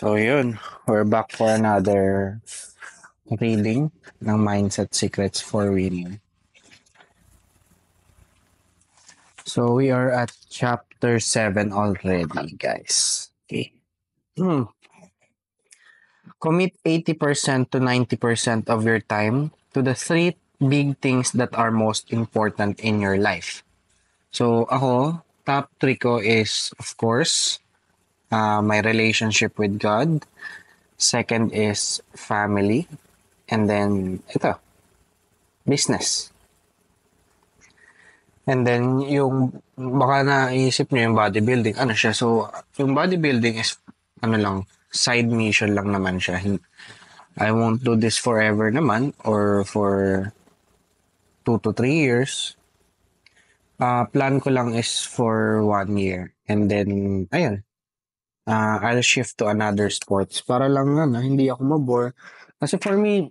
So yun, we're back for another reading ng Mindset Secrets for Winning. So we are at chapter 7 already, guys. Okay. Commit 80% to 90% of your time to the three big things that are most important in your life. So ako, top 3 ko is, of course, my relationship with God. Second is family. And then, ito, business. And then, yung, baka naisip nyo yung bodybuilding, ano siya? So, yung bodybuilding is, ano lang, side mission lang naman siya. I won't do this forever naman, or for 2 to 3 years. Plan ko lang is for 1 year. And then, ayun, I'll shift to another sports para lang hindi ako mabore. Kasi for me,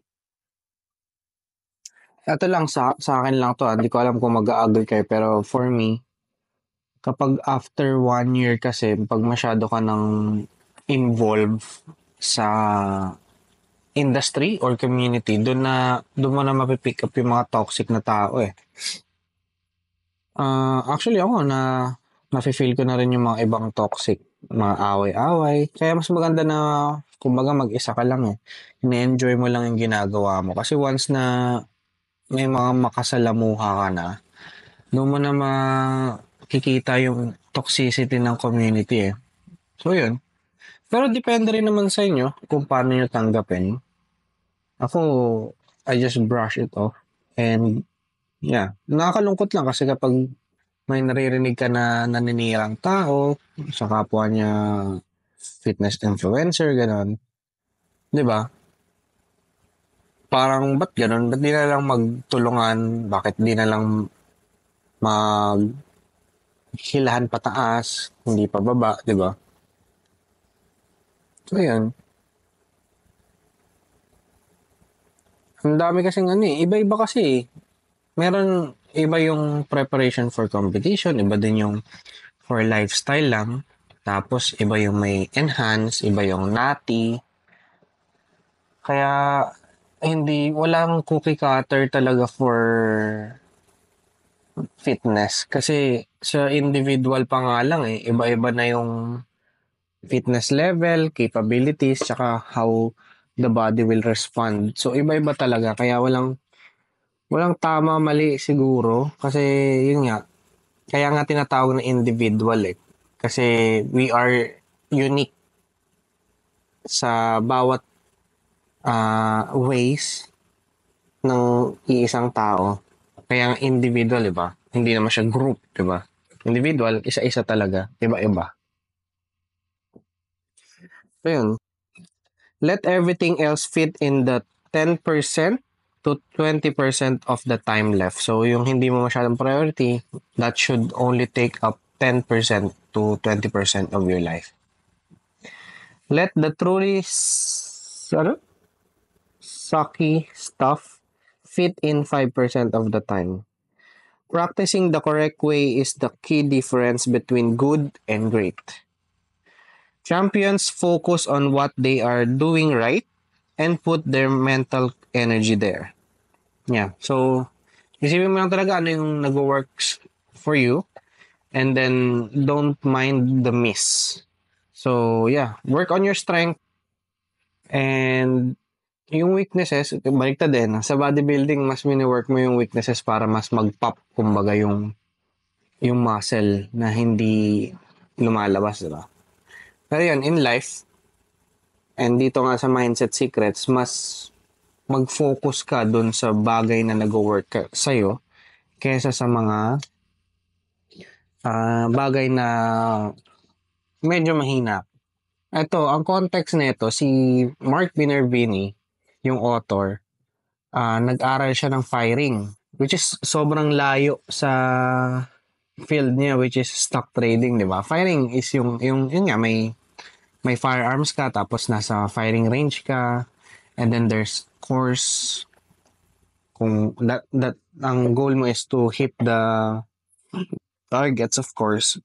ito lang sa akin lang to, hindi ko alam kung mag-agree kayo, pero for me, kapag after 1 year kasi, pag masyado ka nang involved sa industry or community, doon mo na mapipick up yung mga toxic na tao eh. Actually ako nafe-feel ko na rin yung mga ibang toxic, mga away-away. Kaya mas maganda na kumbaga mag-isa ka lang eh. Ine-enjoy mo lang yung ginagawa mo. Kasi once na may mga makasalamuha ka na, doon mo na makikita yung toxicity ng community eh. So yun. Pero depende rin naman sa inyo kung paano nyo tanggapin. Ako, I just brush it off. And yeah, nakakalungkot lang kasi kapag may naririnig ka na naninirang tao sa kapwa niya fitness influencer, gano'n. Di ba? Parang, ba't gano'n? Ba't di na lang magtulungan? Bakit di na lang maghilahan pataas, hindi pa baba, di ba? So, yan. Ang dami kasing iba-iba kasi eh. Meron, iba yung preparation for competition, iba din yung for lifestyle lang. Tapos, iba yung may enhance, iba yung nati. Kaya, walang cookie cutter talaga for fitness. Kasi, sa individual pa nga lang eh, iba-iba na yung fitness level, capabilities, tsaka how the body will respond. So, iba-iba talaga. Kaya walang tama, mali siguro. Kasi, yun nga, kaya nga tinatawag na individual eh. Kasi we are unique sa bawat ways ng iisang tao. Kaya nga individual, di ba? Hindi naman siya group, di ba? Individual, isa-isa talaga, iba-iba. So yun, let everything else fit in the 10% to 20% of the time left. So yung hindi mo masyadong priority, that should only take up 10% to 20% of your life. Let the truly sucky stuff fit in 5% of the time. Practicing the correct way is the key difference between good and great. Champions focus on what they are doing right and put their mental energy there. Yeah. So, isipin mo lang talaga ano yung nag-works for you and then don't mind the miss. So, yeah. Work on your strength and yung weaknesses, baliktad din. Sa bodybuilding, mas mini-work mo yung weaknesses para mas mag-pop, kumbaga yung muscle na hindi lumalabas, diba? Pero yun, in life, and dito nga sa Mindset Secrets, mas mag-focus ka dun sa bagay na nag-work sa'yo kesa sa mga bagay na medyo mahina. Ito, ang context nito, si Mark Minervini, yung author, nag-aral siya ng firing, which is sobrang layo sa field niya, which is stock trading, di ba? Firing is yung nga, may firearms ka, tapos nasa firing range ka, and then there's course, kung that ang goal mo is to hit the targets, of course.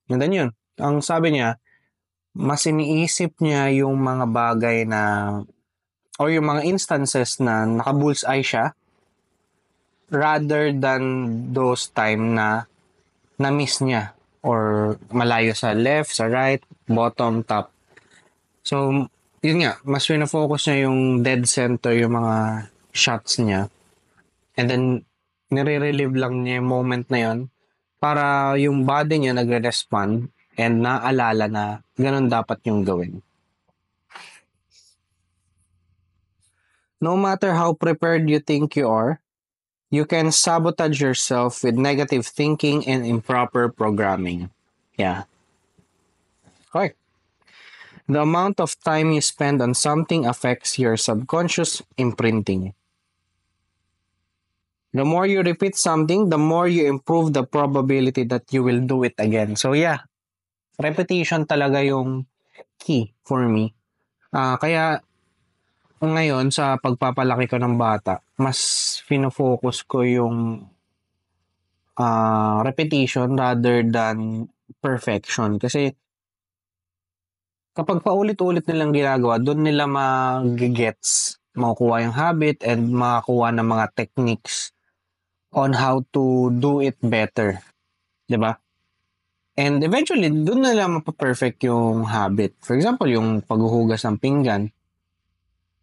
And then yun, ang sabi niya, mas iniisip niya yung mga bagay na or yung mga instances na naka-bullseye siya rather than those time na na-miss niya or malayo sa left, sa right, bottom, top. So, yun nga, mas focus niya yung dead center, yung mga shots niya. And then, nire-relive lang niya yung moment na yun para yung body niya nagre-respond and naalala na ganun dapat yung gawin. No matter how prepared you think you are, you can sabotage yourself with negative thinking and improper programming. Yeah. Okay. The amount of time you spend on something affects your subconscious imprinting. The more you repeat something, the more you improve the probability that you will do it again. So yeah, repetition talaga yung key for me. Kaya ngayon sa pagpapalaki ko ng bata, mas fino-focus ko yung repetition rather than perfection. Kasi kapag paulit-ulit nilang ginagawa, doon nila mag-gets, makukuha yung habit and makakuha ng mga techniques on how to do it better. 'Di ba? And eventually, doon nila mapaperfect yung habit. For example, yung paghuhugas ng pinggan.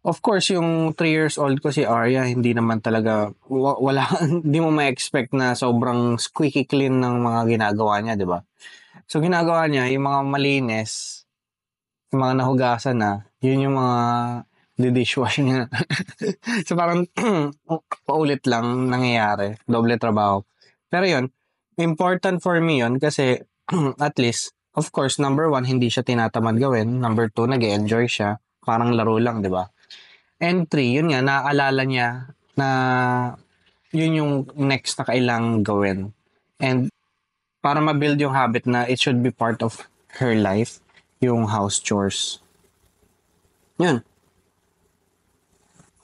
Of course, yung 3 years old ko si Arya, hindi naman talaga, wala, hindi mo ma-expect na sobrang squeaky clean ng mga ginagawa niya, di ba? So, ginagawa niya, yung mga malinis, yung mga nahugasan na, yun yung mga dishwash niya. So, parang paulit lang nangyayari. Doble trabaho. Pero yun, important for me yun kasi at least, of course, number one, hindi siya tinatamad gawin. Number two, nag-enjoy siya. Parang laro lang, di ba? And three, yun nga, naaalala niya na yun yung next na kailangang gawin. And para ma-build yung habit na it should be part of her life, yung house chores. Yun.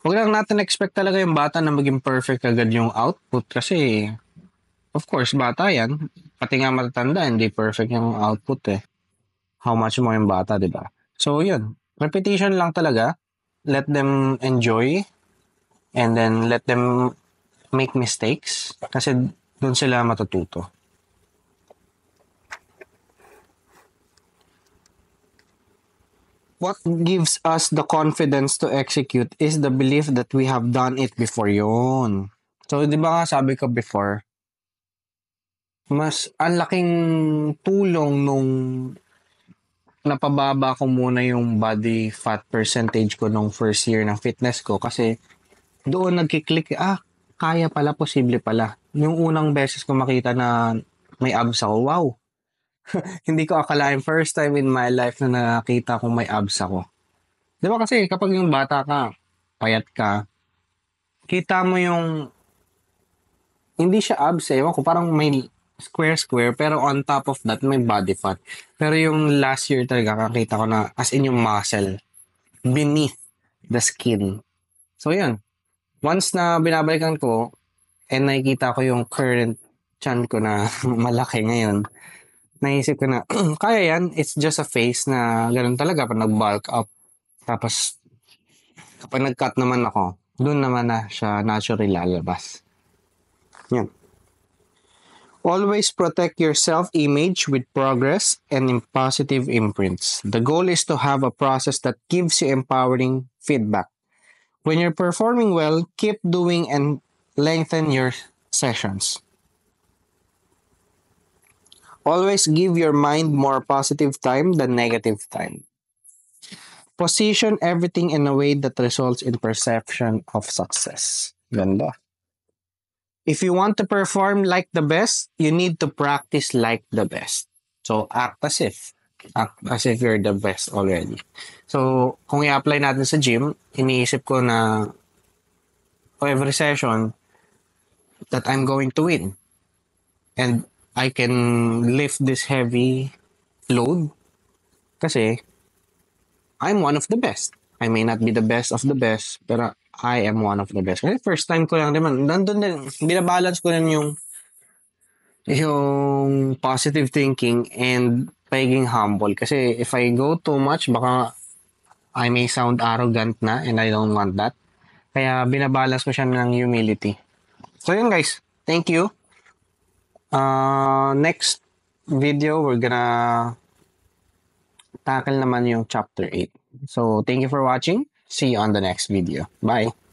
Huwag lang natin expect talaga yung bata na maging perfect agad yung output kasi of course, bata yan. Pati nga matatanda, hindi perfect yung output eh. How much more yung bata, di ba? So, yun. Repetition lang talaga. Let them enjoy and then let them make mistakes kasi doon sila matututo. What gives us the confidence to execute is the belief that we have done it before yun. So, di ba nga sabi ko before, mas ang laking tulong nung napababa ko muna yung body fat percentage ko nung first year ng fitness ko kasi doon nagkiklik, kaya pala, posible pala. Yung unang beses ko makita na may abs ako, wow. Hindi ko akalain first time in my life na nakita kong may abs ako. Di ba kasi kapag yung bata ka, payat ka, kita mo yung, hindi siya abs eh, ewan ko, parang may square pero on top of that may body fat. Pero yung last year talaga kakita ko na as in yung muscle beneath the skin. So yun, once na binabalikan ko and nakikita ko yung current chan ko na malaki ngayon, naisip ko na kaya yan, it's just a phase na ganun talaga pag nag-bulk up. Tapos kapag nag-cut naman ako, doon naman na siya naturally lalabas. Yan. Always protect your self-image with progress and positive imprints. The goal is to have a process that gives you empowering feedback. When you're performing well, keep doing and lengthen your sessions. Always give your mind more positive time than negative time. Position everything in a way that results in perception of success. Ganda. If you want to perform like the best, you need to practice like the best. So, act as if. Act as if you're the best already. So, kung i-apply natin sa gym, iniisip ko na every session that I'm going to win. And I can lift this heavy load kasi I'm one of the best. I may not be the best of the best, pero I am one of the best. Kasi first time ko lang naman. Nandun din, binabalance ko rin yung positive thinking and pagiging humble. Kasi if I go too much, baka I may sound arrogant na and I don't want that. Kaya binabalance ko siya ng humility. So yun guys, thank you. Next video, we're gonna tackle naman yung chapter 8. So thank you for watching. See you on the next video. Bye!